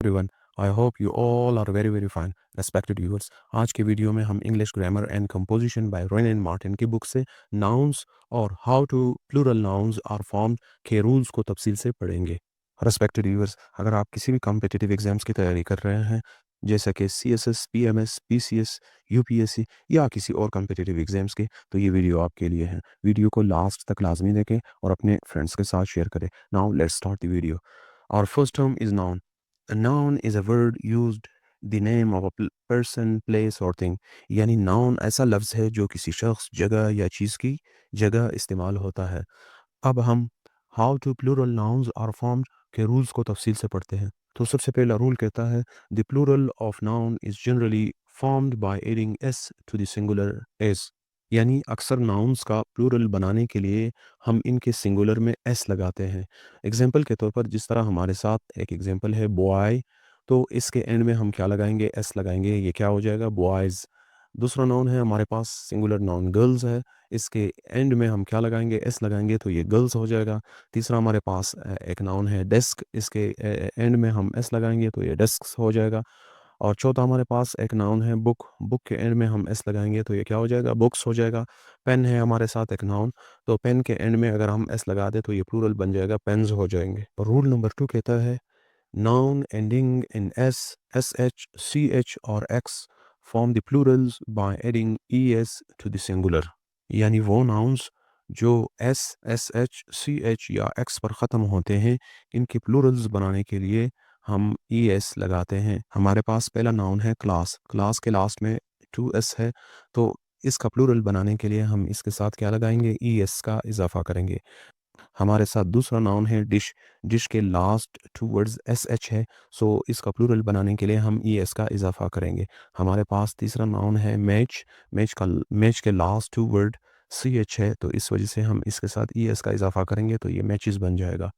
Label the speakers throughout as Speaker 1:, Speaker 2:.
Speaker 1: Everyone, I hope you all are very very fine respected viewers. आज के video में हम English grammar and composition by Wren and Martin की book से nouns और how to plural nouns are formed के rules को तफसील से पढ़ेंगे। रेस्पेक्टेड व्यूअर्स, अगर आप किसी भी कॉम्पिटिटिव एग्जाम्स की तैयारी कर रहे हैं जैसे कि CSS, PMS, PCS, UPSC या किसी और कॉम्पिटिटिव एग्जाम्स के, तो ये वीडियो आपके लिए है। वीडियो को लास्ट तक लाजमी देखें और अपने फ्रेंड्स के साथ शेयर करें। Now let's start the video. Our first term is noun. A noun is a word used the name of a person, place or thing. यानी noun ऐसा लफ्ज़ है जो किसी शख्स, जगह या चीज़ की जगह इस्तेमाल होता है। अब हम how to plural nouns are formed के रूल्स को तफसील से पढ़ते हैं। तो सबसे पहला रूल कहता है the plural of noun is generally formed by adding s to the singular s। यानी अक्सर नाउन्स का प्लूरल बनाने के लिए हम इनके सिंगुलर में एस लगाते हैं। एग्जांपल के तौर पर जिस तरह हमारे साथ एक एग्जांपल है बॉय, तो इसके एंड में हम क्या लगाएंगे? एस लगाएंगे। ये क्या हो जाएगा? बॉयज़। दूसरा नाउन है हमारे पास सिंगुलर नाउन गर्ल्स है, इसके एंड में हम क्या लगाएंगे? एस लगाएंगे, तो ये गर्ल्स हो जाएगा। तीसरा हमारे पास एक नाउन है डेस्क, इसके एंड में हम एस लगाएंगे तो ये डेस्क्स हो जाएगा। और चौथा हमारे पास एक नाउन है बुक, बुक के एंड में हम एस लगाएंगे तो ये क्या हो जाएगा? बुक्स हो जाएगा। पेन है हमारे साथ एक नाउन, तो पेन के एंड में अगर हम एस लगा दें तो ये प्लूरल बन जाएगा, पेन्स हो जाएंगे। और रूल नंबर 2 कहता है noun ending in s, sh, ch और x form the plurals by adding es to the singular। यानी वो nouns जो s, sh, ch या x पर ख़त्म होते हैं, इनके plurals बनाने के लिए हम es लगाते हैं। हमारे पास पहला नाउन है क्लास, क्लास के लास्ट में 2s है, तो इसका प्लूरल बनाने के लिए हम इसके साथ क्या लगाएंगे? es का इजाफा करेंगे। हमारे साथ दूसरा नाउन है डिश, डिश के लास्ट 2 वर्ड्स एस एच है, सो इसका प्लूरल बनाने के लिए हम ई एस का इजाफा करेंगे। हमारे पास तीसरा नाउन है मैच, मैच के लास्ट 2 वर्ड सी एच है, तो इस वजह से हम इसके साथ ई एस का इजाफा करेंगे तो ये मैचेस बन जाएगा।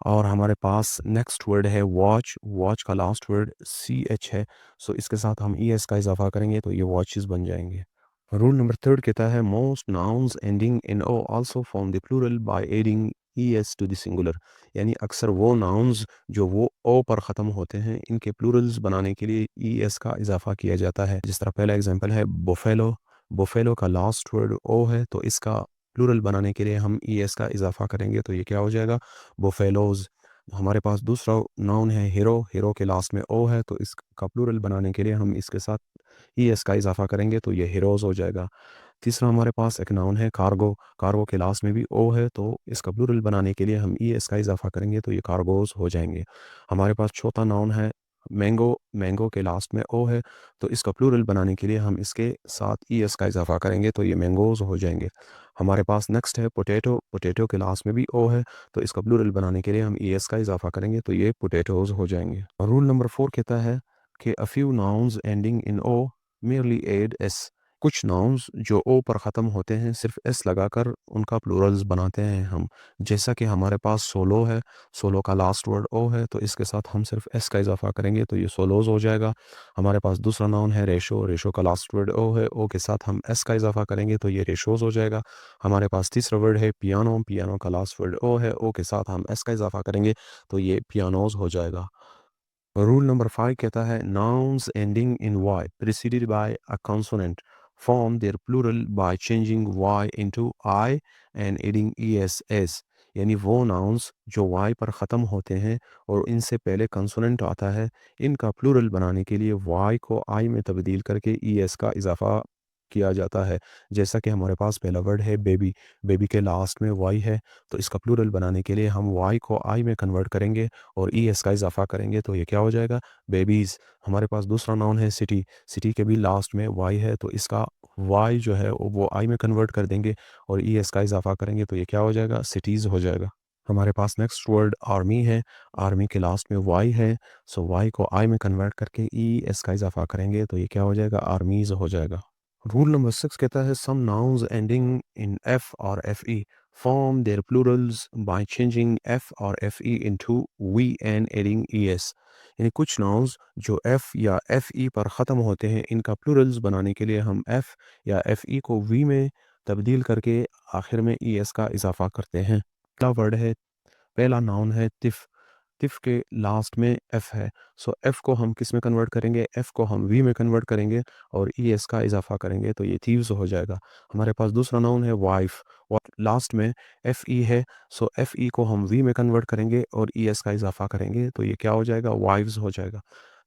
Speaker 1: और हमारे पास नेक्स्ट वर्ड है वॉच, वॉच का लास्ट वर्ड सी एच है, सो इसके साथ हम ई एस का इजाफा करेंगे तो ये वॉचेस बन जाएंगे। रूल नंबर 3 कहता है most nouns ending in o also form the plural by adding es to the singular. यानी अक्सर वो नाउन्स जो वो ओ पर ख़त्म होते हैं, इनके प्लूरल्स बनाने के लिए es का इजाफा किया जाता है। जिस तरह पहला एग्जांपल है बुफेलो, बुफेलो का लास्ट वर्ड ओ है, तो इसका प्लूरल बनाने के लिए हम es का इजाफा करेंगे तो ये क्या हो जाएगा? बुफेलोज। हमारे पास दूसरा नाउन है हीरो, हीरो के लास्ट में ओ है, तो इसका प्लूरल बनाने के लिए हम इसके साथ es का इजाफा करेंगे तो ये हीरोज़ हो जाएगा। तीसरा हमारे पास एक नाउन है कार्गो, कार्गो के लास्ट में भी ओ है, तो इसका प्लूरल बनाने के लिए हम es का इजाफा करेंगे तो ये कार्गोज़ हो जाएंगे। हमारे पास चौथा नाउन है मैंगो, मैंगो के लास्ट में ओ है, तो इसका प्लूरल बनाने के लिए हम इसके साथ es का इजाफा करेंगे तो ये मैंगोज़ हो जाएंगे। हमारे पास नेक्स्ट है पोटैटो, पोटैटो के लास्ट में भी ओ है, तो इसका प्लूरल बनाने के लिए हम es का इजाफा करेंगे तो ये पोटैटोज़ हो जाएंगे। और रूल नंबर 4 कहता है कि a few nouns ending in o merely add s। कुछ नाउन्स जो ओ पर ख़त्म होते हैं सिर्फ एस लगाकर उनका प्लूरल्स बनाते हैं हम। जैसा कि हमारे पास सोलो है, सोलो का लास्ट वर्ड ओ है, तो इसके साथ हम सिर्फ एस का इजाफा करेंगे तो ये सोलोज हो जाएगा। हमारे पास दूसरा नाउन है रेशो, रेशो का लास्ट वर्ड ओ है, ओ के साथ हम एस का इजाफा करेंगे तो ये रेशोज हो जाएगा। हमारे पास तीसरा वर्ड है पियानो, पियानो का लास्ट वर्ड ओ है, ओ के साथ हम एस का इजाफा करेंगे तो ये पियानोज हो जाएगा। रूल नंबर 5 कहता है nouns ending in y preceded by a consonant form their plural by changing y into I and adding ess। यानी वो nouns जो y पर ख़त्म होते हैं और इनसे पहले consonant आता है, इनका प्लूरल बनाने के लिए y को I में तब्दील करके es का इजाफा किया जाता है। जैसा कि हमारे पास पहला वर्ड है बेबी, बेबी के लास्ट में y है, तो इसका प्लूरल बनाने के लिए हम y को I में कन्वर्ट करेंगे और es का इजाफा करेंगे तो ये क्या हो जाएगा? बेबीज़। हमारे पास दूसरा नाउन है सिटी, सिटी के भी लास्ट में y है, तो इसका y जो है वो I में कन्वर्ट कर देंगे और es का इजाफा करेंगे तो ये क्या हो जाएगा? सिटीज़ हो जाएगा। हमारे पास नेक्स्ट वर्ड आर्मी है, आर्मी के लास्ट में y है, सो y को I में कन्वर्ट करके es का इजाफा करेंगे तो ये क्या हो जाएगा? आर्मीज़ हो जाएगा। रूल नंबर 6 कहता है some nouns ending in f और fe form their plurals by changing f और fe into we and adding es। यानी कुछ नाउन्स जो f या fe पर ख़त्म होते हैं, इनका प्लूरल्स बनाने के लिए हम f या fe को we में तब्दील करके आखिर में es का इजाफा करते हैं। पहला वर्ड है, पहला नाउन है तिफ, थिफ के लास्ट में एफ है, सो एफ को हम किस में कन्वर्ट करेंगे, एफ को हम वी में कन्वर्ट करेंगे और ई एस का इजाफा करेंगे तो ये थीव्स हो जाएगा। हमारे पास दूसरा नाउन है वाइफ, और लास्ट में एफ ई है, सो एफ ई को हम वी में कन्वर्ट करेंगे और ई एस का इजाफा करेंगे तो ये क्या हो जाएगा, वाइव्स हो जाएगा।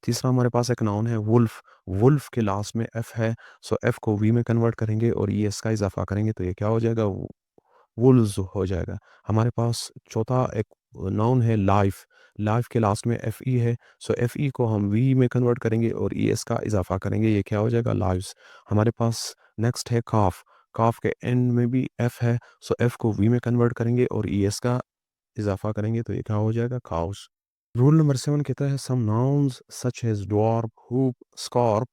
Speaker 1: तीसरा हमारे पास एक नाउन है वुल्फ, वुल्फ के लास्ट में एफ है, सो एफ को वी में कन्वर्ट करेंगे और ई एस का इजाफा करेंगे तो ये क्या हो जाएगा, वुल्व्स हो जाएगा। हमारे पास चौथा एक नाउन है लाइफ, लाइफ के लास्ट में एफ ई है, सो एफ ई को हम वी में कन्वर्ट करेंगे और ई एस का इजाफा करेंगे, ये क्या हो जाएगा, लाइव्स। हमारे पास नेक्स्ट है काफ, काफ के एंड में भी एफ है, सो एफ को वी में कन्वर्ट करेंगे और ई एस का इजाफा करेंगे तो ये क्या हो जाएगा, काउस। रूल नंबर 7 कहता है some nouns such as dwarf, hoof, scarf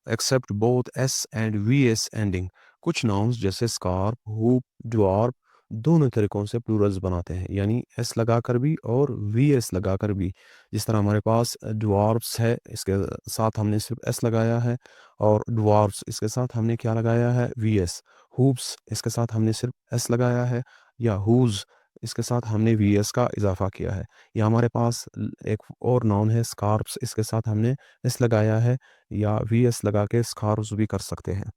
Speaker 1: accept both s and v s ending. कुछ नाउन्स जैसे स्कार्प, हुप, ड्वार्फ दोनों तरीकों से प्लूरल्स बनाते हैं, यानी एस लगाकर भी और वी एस लगाकर भी। जिस तरह हमारे पास ड्वार्फ्स है, इसके साथ हमने सिर्फ एस लगाया है, और ड्वार्फ्स इसके साथ हमने क्या लगाया है, वी एस। हुप्स इसके साथ हमने सिर्फ एस लगाया है, या हुज इसके साथ हमने वी एस का इजाफा किया है। या हमारे पास एक और नाउन है स्कार्प्स, इसके साथ हमने एस लगाया है या वी एस लगा के स्कार्व्स भी कर सकते हैं।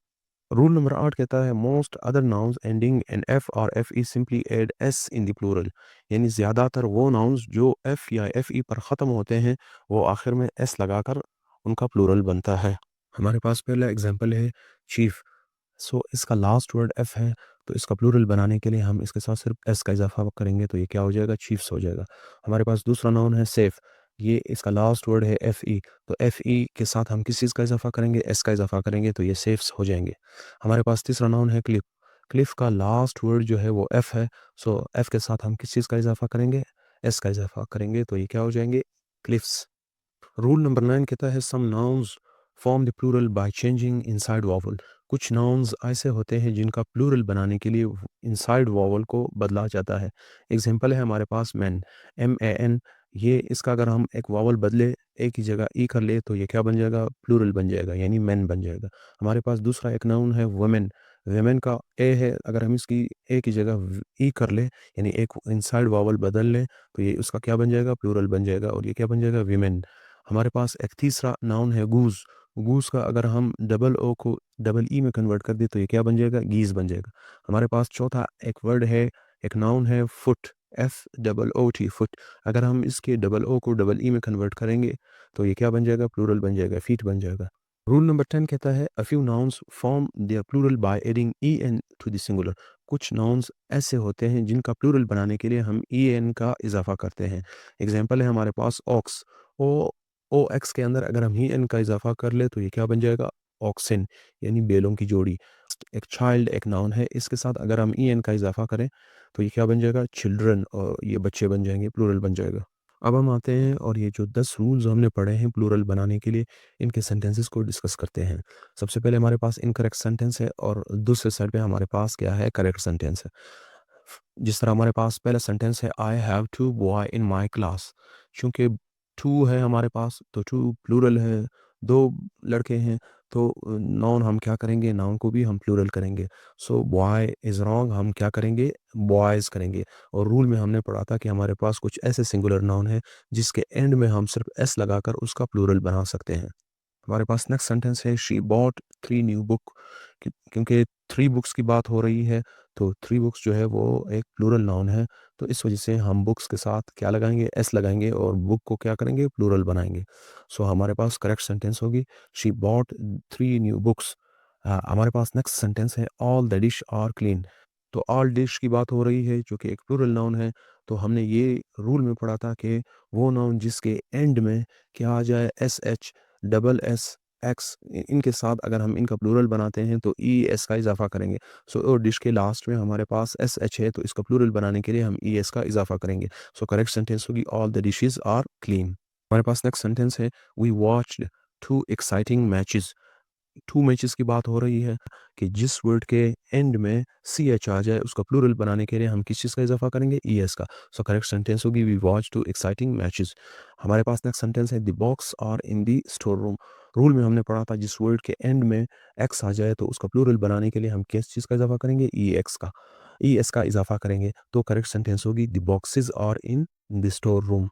Speaker 1: रूल नंबर 8 कहता है most other nouns ending in f और f e simply add s in the plural, यानी ज़्यादातर वो नाउन्स जो एफ या एफ ई पर ख़त्म होते हैं वो आखिर में एस लगाकर उनका प्लूरल बनता है। हमारे पास पहला एग्जांपल है चीफ, सो इसका लास्ट वर्ड एफ है, तो इसका प्लूरल बनाने के लिए हम इसके साथ सिर्फ एस का इजाफा करेंगे तो ये क्या हो जाएगा, चीफ्स हो जाएगा। हमारे पास दूसरा नाउन है सेफ, ये इसका लास्ट वर्ड है एफ ई, तो एफ ई के साथ हम किस चीज़ का इजाफा करेंगे, एस का इजाफा करेंगे तो ये सेफ्स हो जाएंगे। हमारे पास तीसरा नाउन है क्लिफ, क्लिफ का लास्ट वर्ड जो है वो एफ है, सो एफ के साथ हम किस चीज़ का इजाफा करेंगे, एस का इजाफा करेंगे तो ये क्या हो जाएंगे, क्लिफ्स। रूल नंबर 9 कहता है some nouns form the plural by changing inside vowel. कुछ नाउन्स ऐसे होते हैं जिनका प्लूरल बनाने के लिए इनसाइड वॉवल को बदला जाता है। एग्जांपल है हमारे पास मैन, एम ए एन, ये इसका अगर हम एक वॉवल बदले, एक ही जगह ई कर ले तो ये क्या बन जाएगा, प्लूरल बन जाएगा, यानी मैन बन जाएगा। हमारे पास दूसरा एक नाउन है वुमेन, वुमेन का ए है, अगर हम इसकी एक ही जगह ई कर ले, यानी एक इनसाइड वॉवल बदल ले तो ये उसका क्या बन जाएगा, प्लूरल बन जाएगा और ये क्या बन जाएगा, वीमेन। हमारे पास एक तीसरा नाउन है गूज़, गूज़ का अगर हम डबल ओ को डबल ई में कन्वर्ट कर दें तो ये क्या बन जाएगा, गीज़ बन जाएगा। हमारे पास चौथा एक वर्ड है, एक नाउन है foot, F double O T, foot, अगर हम इसके डबल ओ को डबल ई में कन्वर्ट करेंगे तो ये क्या बन जाएगा, प्लूरल बन जाएगा, फीट बन जाएगा। रूल नंबर 10 कहता है a few nouns form their plural by adding E N to the singular. कुछ नाउन्स ऐसे होते हैं जिनका प्लूरल बनाने के लिए हम ई एन का इजाफा करते हैं। एग्जांपल है हमारे पास ऑक्स, ओ ओ एक्स के अंदर अगर हम ही एन का इजाफा कर ले तो ये क्या बन जाएगा, ऑक्सिन, यानी बैलों की जोड़ी। एक चाइल्ड एक नाउन है, इसके साथ अगर हम ई एन का इजाफा करें तो ये क्या बन जाएगा, चिल्ड्रन, और ये बच्चे बन जाएंगे, प्लूरल बन जाएगा। अब हम आते हैं और ये जो 10 रूल्स हमने पढ़े हैं प्लूरल बनाने के लिए, इनके सेंटेंसेस को डिस्कस करते हैं। सबसे पहले हमारे पास इनकरेक्ट सेंटेंस है और दूसरे साइड पे हमारे पास क्या है, करेक्ट सेंटेंस है। जिस तरह हमारे पास पहला सेंटेंस है I have two boy in my class, चूंकि टू है हमारे पास तो टू प्लूरल है, दो लड़के हैं, तो नाउन हम क्या करेंगे, नाउन को भी हम प्लूरल करेंगे। सो बॉय इज़ रॉन्ग, हम क्या करेंगे, बॉयज़ करेंगे। और रूल में हमने पढ़ा था कि हमारे पास कुछ ऐसे सिंगुलर नाउन है जिसके एंड में हम सिर्फ एस लगाकर उसका प्लूरल बना सकते हैं। हमारे पास नेक्स्ट सेंटेंस है शी बॉट 3 न्यू बुक, क्योंकि 3 बुक्स की बात हो रही है तो 3 बुक्स जो है वो एक प्लूरल नाउन है, तो इस वजह से हम बुक्स के साथ क्या लगाएंगे, एस लगाएंगे और बुक को क्या करेंगे, प्लूरल बनाएंगे। सो हमारे पास करेक्ट सेंटेंस होगी शी बॉट 3 न्यू बुक्स। हमारे पास नेक्स्ट सेंटेंस है all the dish are clean, तो ऑल डिश की बात हो रही है जो कि एक प्लूरल नाउन है, तो हमने ये रूल में पढ़ा था कि वो नाउन जिसके एंड में क्या आ जाए, S H double S x, इनके साथ अगर हम इनका प्लूरल बनाते हैं तो ई एस का इजाफा करेंगे। सो और डिश के लास्ट में हमारे पास एस एच है तो इसका प्लूरल बनाने के लिए हम ई एस का इजाफा करेंगे। सो करेक्ट सेंटेंस होगी all the dishes are clean. हमारे पास नेक्स्ट सेंटेंस है we watched 2 exciting matches, 2 matches की बात हो रही है कि जिस वर्ड के एंड में सी एच आ जाए उसका प्लूरल बनाने के लिए हम किस चीज़ का इजाफा करेंगे, ई एस का। सो करेक्ट सेंटेंस होगी वी वॉच 2 एक्साइटिंग मैचेस। हमारे पास नेक्स्ट सेंटेंस है the box are in the store room. Rule में हमने पढ़ा था जिस वर्ड के एंड में एक्स आ जाए तो उसका प्लूरल बनाने के लिए हम किस चीज़ का इजाफा करेंगे, ई एक्स का, ई एस का इजाफा करेंगे। तो करेक्ट सेंटेंस होगी the boxes are in the store room.